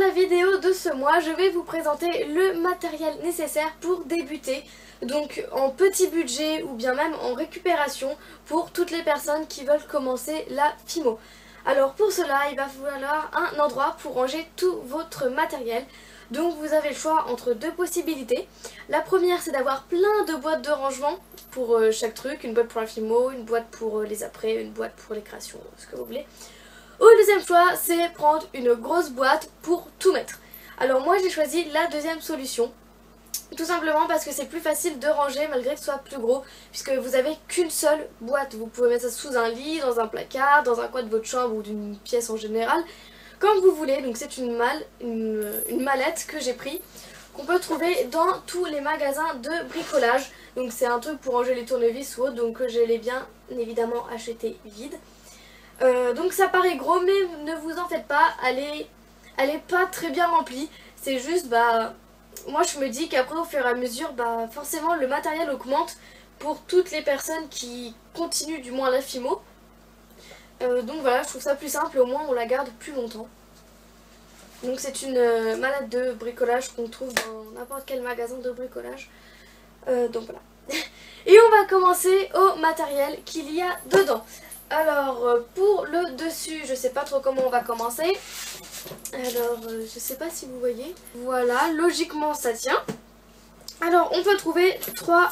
la vidéo de ce mois, je vais vous présenter le matériel nécessaire pour débuter. Donc en petit budget ou bien même en récupération pour toutes les personnes qui veulent commencer la FIMO. Alors pour cela, il va falloir un endroit pour ranger tout votre matériel. Donc vous avez le choix entre deux possibilités. La première, c'est d'avoir plein de boîtes de rangement pour chaque truc. Une boîte pour la FIMO, une boîte pour les après, une boîte pour les créations, ce que vous voulez. Ou le deuxième choix, c'est prendre une grosse boîte pour tout mettre. Alors moi j'ai choisi la deuxième solution. Tout simplement parce que c'est plus facile de ranger malgré que ce soit plus gros, puisque vous avez qu'une seule boîte. Vous pouvez mettre ça sous un lit, dans un placard, dans un coin de votre chambre ou d'une pièce en général, comme vous voulez. Donc c'est une mallette que j'ai pris, qu'on peut trouver dans tous les magasins de bricolage. Donc c'est un truc pour ranger les tournevis ou autre, donc je l'ai bien évidemment acheté vide. Donc ça paraît gros, mais ne vous en faites pas, elle est pas très bien remplie. C'est juste moi je me dis qu'après au fur et à mesure forcément le matériel augmente pour toutes les personnes qui continuent du moins la FIMO. Donc voilà, je trouve ça plus simple, au moins on la garde plus longtemps. Donc c'est une mallette de bricolage qu'on trouve dans n'importe quel magasin de bricolage. Donc voilà. Et on va commencer au matériel qu'il y a dedans. Alors pour le dessus, je sais pas trop comment on va commencer. Alors je sais pas si vous voyez. Voilà, logiquement ça tient. Alors on peut trouver trois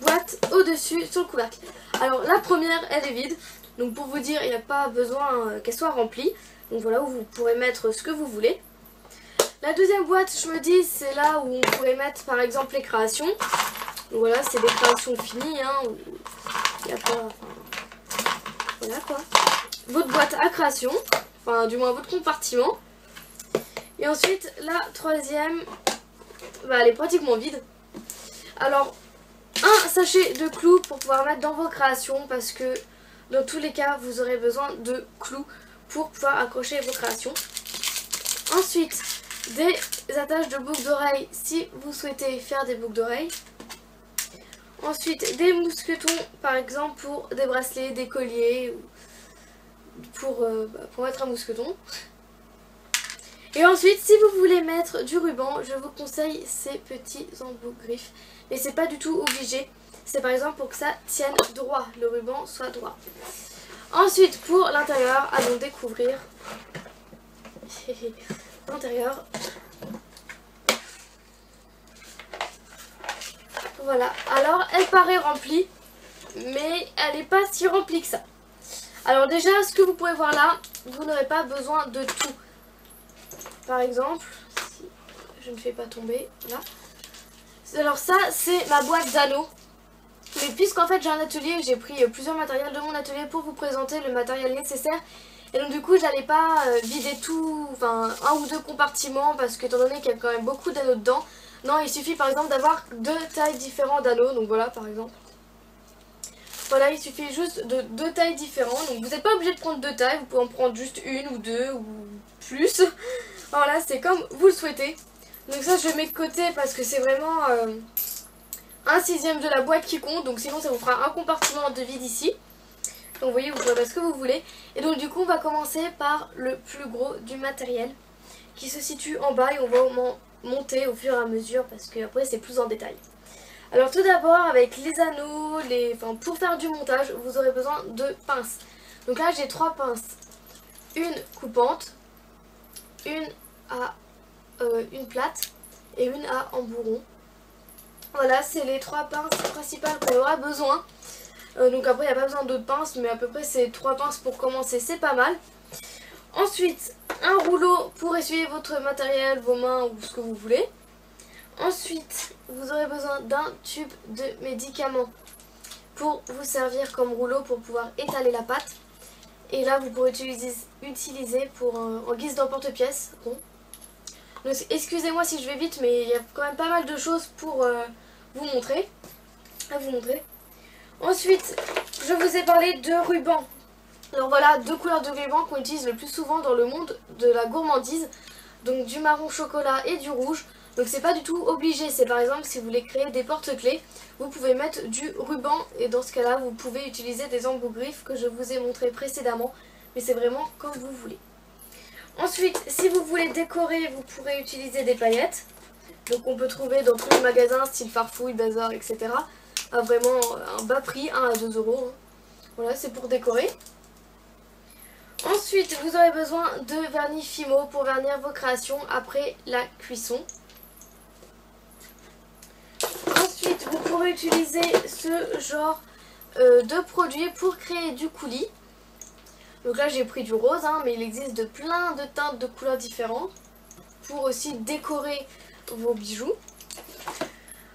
boîtes au dessus sur le couvercle. Alors la première, elle est vide. Donc pour vous dire, il n'y a pas besoin qu'elle soit remplie. Donc voilà, où vous pourrez mettre ce que vous voulez. La deuxième boîte, je me dis, c'est là où on pourrait mettre par exemple les créations. Donc voilà, c'est des créations finies, hein, où il n'y a pas... Voilà quoi. Votre boîte à création, enfin du moins votre compartiment. Et ensuite la troisième, elle est pratiquement vide. Alors un sachet de clous pour pouvoir mettre dans vos créations, parce que dans tous les cas vous aurez besoin de clous pour pouvoir accrocher vos créations. Ensuite des attaches de boucles d'oreilles si vous souhaitez faire des boucles d'oreilles. Ensuite des mousquetons par exemple pour des bracelets, des colliers, pour mettre un mousqueton. Et ensuite si vous voulez mettre du ruban, je vous conseille ces petits embouts griffes. Mais c'est pas du tout obligé, c'est par exemple pour que ça tienne droit, le ruban soit droit. Ensuite pour l'intérieur, allons découvrir l'intérieur. Voilà, alors elle paraît remplie, mais elle n'est pas si remplie que ça. Alors déjà, ce que vous pouvez voir là, vous n'aurez pas besoin de tout. Par exemple, si je ne fais pas tomber, là. Alors ça, c'est ma boîte d'anneaux. Mais puisqu'en fait j'ai un atelier, j'ai pris plusieurs matériels de mon atelier pour vous présenter le matériel nécessaire. Et donc du coup, j'allais pas vider tout, enfin un ou deux compartiments, parce qu'étant donné qu'il y a quand même beaucoup d'anneaux dedans. Non, il suffit par exemple d'avoir deux tailles différentes d'anneaux. Donc voilà par exemple. Voilà, il suffit juste de deux tailles différentes. Donc vous n'êtes pas obligé de prendre deux tailles, vous pouvez en prendre juste une ou deux ou plus. Voilà, c'est comme vous le souhaitez. Donc ça je mets de côté parce que c'est vraiment un sixième de la boîte qui compte. Donc sinon ça vous fera un compartiment de vide ici. Donc vous voyez, vous pouvez mettre ce que vous voulez. Et donc du coup on va commencer par le plus gros du matériel qui se situe en bas et on va monter au fur et à mesure parce que après c'est plus en détail. Alors tout d'abord avec les anneaux, pour faire du montage vous aurez besoin de pinces. Donc là j'ai trois pinces, une coupante, une à une plate et une à embouron. Voilà, c'est les trois pinces principales qu'on aura besoin. Donc après il n'y a pas besoin d'autres pinces, mais à peu près c'est trois pinces pour commencer, c'est pas mal. Ensuite un rouleau pour essuyer votre matériel, vos mains ou ce que vous voulez. Ensuite vous aurez besoin d'un tube de médicaments pour vous servir comme rouleau pour pouvoir étaler la pâte. Et là vous pourrez utiliser en guise d'emporte-pièce. Bon. Donc excusez-moi si je vais vite, mais il y a quand même pas mal de choses pour vous montrer. Ensuite je vous ai parlé de ruban. Alors voilà, deux couleurs de ruban qu'on utilise le plus souvent dans le monde de la gourmandise. Donc du marron chocolat et du rouge. Donc c'est pas du tout obligé, c'est par exemple si vous voulez créer des porte-clés, vous pouvez mettre du ruban et dans ce cas là vous pouvez utiliser des embouts griffes que je vous ai montré précédemment. Mais c'est vraiment comme vous voulez. Ensuite, si vous voulez décorer, vous pourrez utiliser des paillettes. Donc on peut trouver dans tous les magasins, style Farfouille, Bazar, etc. à vraiment un bas prix, 1 à 2 euros. Hein. Voilà, c'est pour décorer. Ensuite, vous aurez besoin de vernis Fimo pour vernir vos créations après la cuisson. Ensuite, vous pourrez utiliser ce genre de produit pour créer du coulis. Donc là, j'ai pris du rose, hein, mais il existe de plein de teintes de couleurs différentes pour aussi décorer vos bijoux.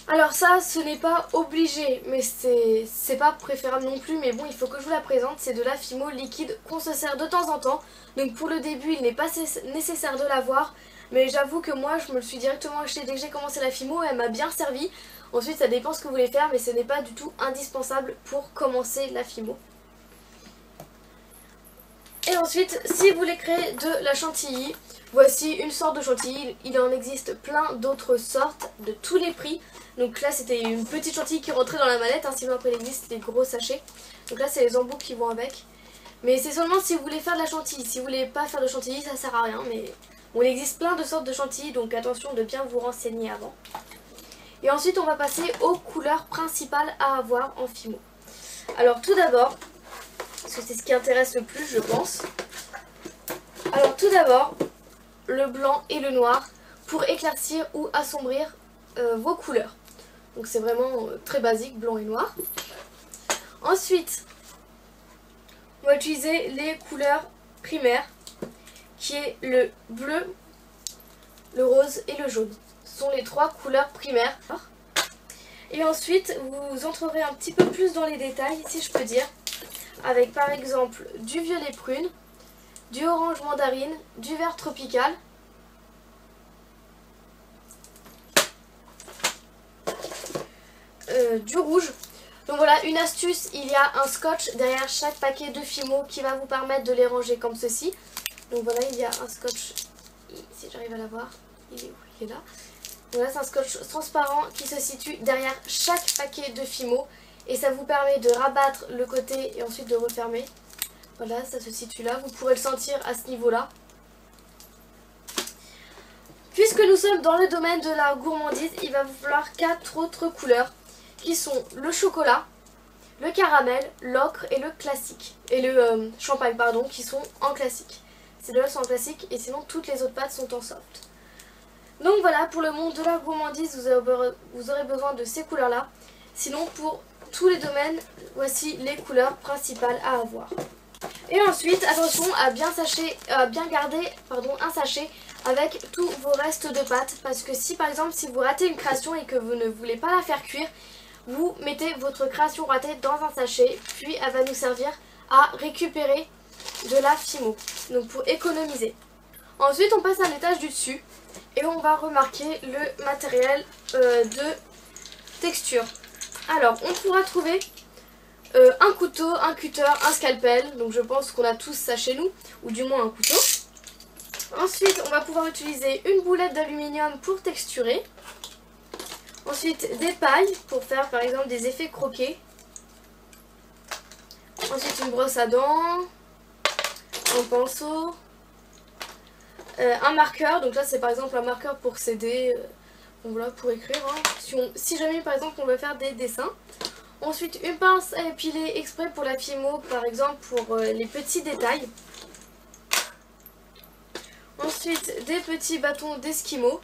Alors ça, ce n'est pas obligé, mais c'est pas préférable non plus, mais bon, il faut que je vous la présente. C'est de la Fimo liquide qu'on se sert de temps en temps. Donc pour le début, il n'est pas nécessaire de l'avoir, mais j'avoue que moi, je me le suis directement acheté dès que j'ai commencé la Fimo et elle m'a bien servi. Ensuite, ça dépend ce que vous voulez faire, mais ce n'est pas du tout indispensable pour commencer la Fimo. Et ensuite, si vous voulez créer de la chantilly, voici une sorte de chantilly. Il en existe plein d'autres sortes de tous les prix. Donc là, c'était une petite chantilly qui rentrait dans la mallette. Hein, sinon, après, il existe des gros sachets. Donc là, c'est les embouts qui vont avec. Mais c'est seulement si vous voulez faire de la chantilly. Si vous voulez pas faire de chantilly, ça sert à rien. Mais on existe plein de sortes de chantilly. Donc attention de bien vous renseigner avant. Et ensuite, on va passer aux couleurs principales à avoir en Fimo. Alors tout d'abord, parce que c'est ce qui intéresse le plus, je pense. Alors tout d'abord, le blanc et le noir pour éclaircir ou assombrir vos couleurs. Donc c'est vraiment très basique, blanc et noir. Ensuite, on va utiliser les couleurs primaires, qui est le bleu, le rose et le jaune. Ce sont les 3 couleurs primaires. Et ensuite, vous entrerez un petit peu plus dans les détails, si je peux dire, avec par exemple du violet prune, du orange mandarine, du vert tropical, du rouge. Donc voilà, une astuce, il y a un scotch derrière chaque paquet de Fimo qui va vous permettre de les ranger comme ceci. Donc voilà, il y a un scotch, si j'arrive à l'avoir, il est où? Il est là. Donc là, c'est un scotch transparent qui se situe derrière chaque paquet de Fimo. Et ça vous permet de rabattre le côté et ensuite de refermer. Voilà, ça se situe là. Vous pourrez le sentir à ce niveau-là. Puisque nous sommes dans le domaine de la gourmandise, il va vous falloir 4 autres couleurs qui sont le chocolat, le caramel, l'ocre et le classique. Et le champagne, pardon, qui sont en classique. Ces deux-là sont en classique et sinon toutes les autres pâtes sont en soft. Donc voilà, pour le monde de la gourmandise, vous aurez besoin de ces couleurs-là. Sinon, pour tous les domaines, voici les couleurs principales à avoir. Et ensuite, attention à bien garder un sachet avec tous vos restes de pâte. Parce que si par exemple, si vous ratez une création et que vous ne voulez pas la faire cuire, vous mettez votre création ratée dans un sachet. Puis elle va nous servir à récupérer de la Fimo. Donc pour économiser. Ensuite, on passe à l'étage du dessus. Et on va remarquer le matériel de texture. Alors, on pourra trouver un couteau, un cutter, un scalpel. Donc je pense qu'on a tous ça chez nous, ou du moins un couteau. Ensuite, on va pouvoir utiliser une boulette d'aluminium pour texturer. Ensuite, des pailles pour faire par exemple des effets croqués. Ensuite, une brosse à dents, un pinceau. Un marqueur, donc là c'est par exemple un marqueur pour s'aider, voilà, pour écrire, hein. Si jamais par exemple on veut faire des dessins. Ensuite une pince à épiler exprès pour la Fimo, par exemple pour les petits détails. Ensuite des petits bâtons d'esquimaux.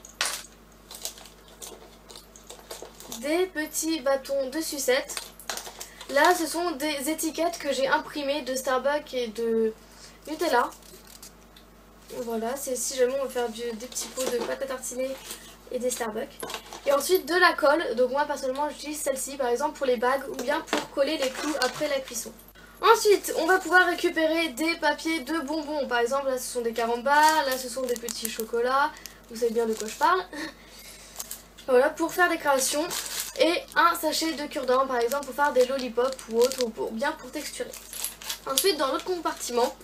Des petits bâtons de sucette. Là ce sont des étiquettes que j'ai imprimées de Starbucks et de Nutella. Voilà, c'est si jamais on veut faire des petits pots de pâte à tartiner et des Starbucks. Et ensuite de la colle, donc moi personnellement j'utilise celle-ci par exemple pour les bagues ou bien pour coller les clous après la cuisson. Ensuite on va pouvoir récupérer des papiers de bonbons, par exemple là ce sont des carambars, là ce sont des petits chocolats, vous savez bien de quoi je parle. Voilà, pour faire des créations. Et un sachet de cure-dent par exemple pour faire des lollipops ou autre, ou bien pour texturer. Ensuite dans l'autre compartiment,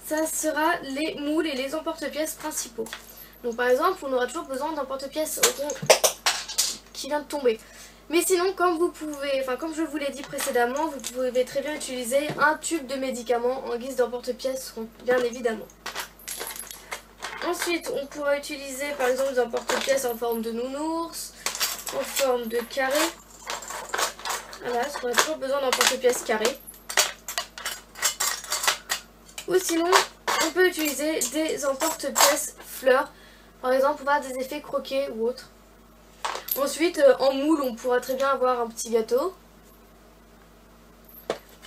ça sera les moules et les emporte-pièces principaux. Donc par exemple, on aura toujours besoin d'un porte-pièce rond qui vient de tomber. Mais sinon, comme je vous l'ai dit précédemment, vous pouvez très bien utiliser un tube de médicaments en guise d'emporte-pièce rond, bien évidemment. Ensuite, on pourra utiliser par exemple un porte-pièce en forme de nounours, en forme de carré. Voilà, parce qu'on a toujours besoin d'un porte-pièce carré. Ou sinon, on peut utiliser des emporte-pièces fleurs, par exemple pour faire des effets croqués ou autres. Ensuite, en moule, on pourra très bien avoir un petit gâteau,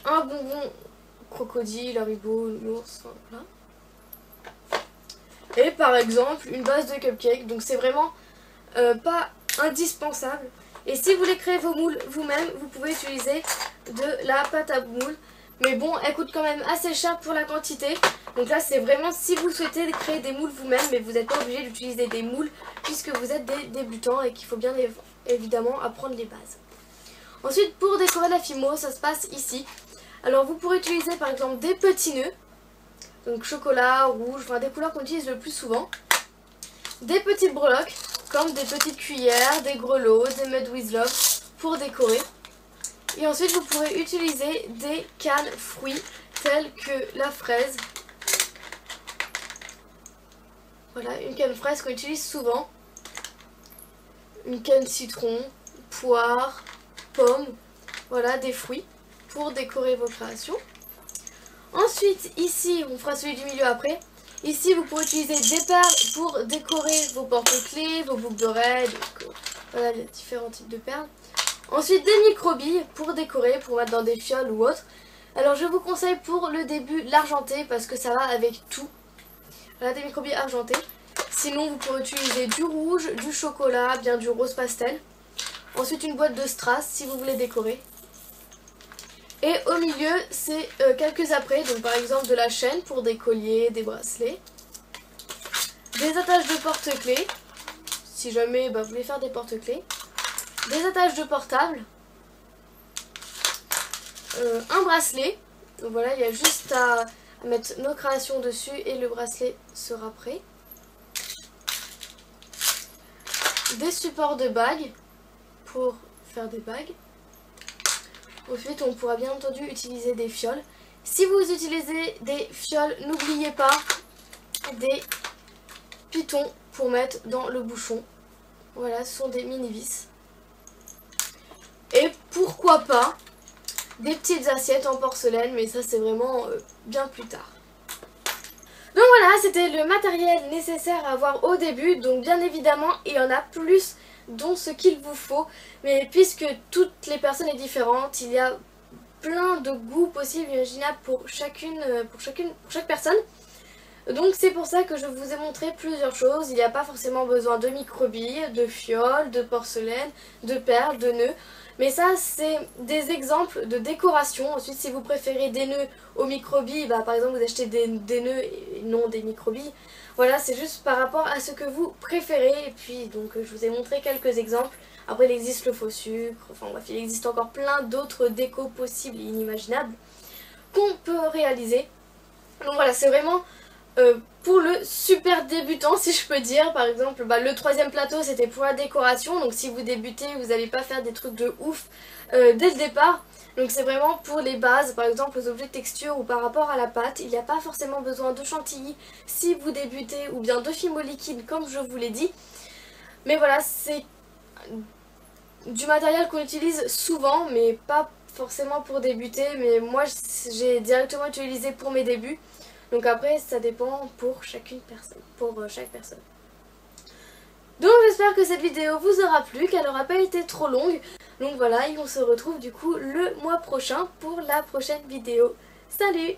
un bonbon crocodile, haribo, l'ours, voilà. Et par exemple, une base de cupcake, donc c'est vraiment pas indispensable. Et si vous voulez créer vos moules vous-même, vous pouvez utiliser de la pâte à moule. Mais bon, elle coûte quand même assez cher pour la quantité. Donc là, c'est vraiment si vous souhaitez créer des moules vous-même, mais vous n'êtes pas obligé d'utiliser des moules puisque vous êtes des débutants et qu'il faut bien évidemment apprendre les bases. Ensuite, pour décorer la Fimo, ça se passe ici. Alors vous pourrez utiliser par exemple des petits nœuds, donc chocolat, rouge, enfin des couleurs qu'on utilise le plus souvent. Des petites breloques, comme des petites cuillères, des grelots, des mud with love pour décorer. Et ensuite vous pourrez utiliser des cannes fruits telles que la fraise. Voilà, une canne fraise qu'on utilise souvent. Une canne citron, poire, pomme, voilà des fruits pour décorer vos créations. Ensuite ici, on fera celui du milieu après. Ici vous pourrez utiliser des perles pour décorer vos porte-clés, vos boucles d'oreilles, voilà, il y a différents types de perles. Ensuite des micro-billes pour décorer, pour mettre dans des fioles ou autre. Alors je vous conseille pour le début l'argenté parce que ça va avec tout. Voilà des micro-billes argentées. Sinon vous pourrez utiliser du rouge, du chocolat, bien du rose pastel. Ensuite une boîte de strass si vous voulez décorer. Et au milieu c'est quelques apprêts, donc par exemple de la chaîne pour des colliers, des bracelets. Des attaches de porte-clés, si jamais vous voulez faire des porte-clés. Des attaches de portable, un bracelet, donc voilà il y a juste à mettre nos créations dessus et le bracelet sera prêt. Des supports de bagues pour faire des bagues. Ensuite on pourra bien entendu utiliser des fioles. Si vous utilisez des fioles, n'oubliez pas des pitons pour mettre dans le bouchon. Voilà, ce sont des mini vis. Et pourquoi pas des petites assiettes en porcelaine, mais ça c'est vraiment bien plus tard. Donc voilà, c'était le matériel nécessaire à avoir au début. Donc bien évidemment, il y en a plus dont ce qu'il vous faut. Mais puisque toutes les personnes sont différentes, il y a plein de goûts possibles, imaginables pour chaque personne. Donc c'est pour ça que je vous ai montré plusieurs choses. Il n'y a pas forcément besoin de micro-billes, de fioles, de porcelaine, de perles, de nœuds. Mais ça c'est des exemples de décoration. Ensuite si vous préférez des nœuds aux micro-billes, par exemple vous achetez des nœuds et non des micro-billes. Voilà, c'est juste par rapport à ce que vous préférez. Et puis donc je vous ai montré quelques exemples. Après il existe le faux sucre, enfin bref il existe encore plein d'autres décos possibles et inimaginables qu'on peut réaliser. Donc voilà, c'est vraiment pour le super débutant si je peux dire. Par exemple le troisième plateau c'était pour la décoration, donc si vous débutez vous n'allez pas faire des trucs de ouf dès le départ. Donc c'est vraiment pour les bases, par exemple aux objets de texture ou par rapport à la pâte. Il n'y a pas forcément besoin de chantilly si vous débutez ou bien de Fimo liquide comme je vous l'ai dit. Mais voilà, c'est du matériel qu'on utilise souvent mais pas forcément pour débuter. Mais moi j'ai directement utilisé pour mes débuts. Donc après ça dépend pour chaque personne. Donc j'espère que cette vidéo vous aura plu, qu'elle n'aura pas été trop longue. Donc voilà, et on se retrouve du coup le mois prochain pour la prochaine vidéo. Salut!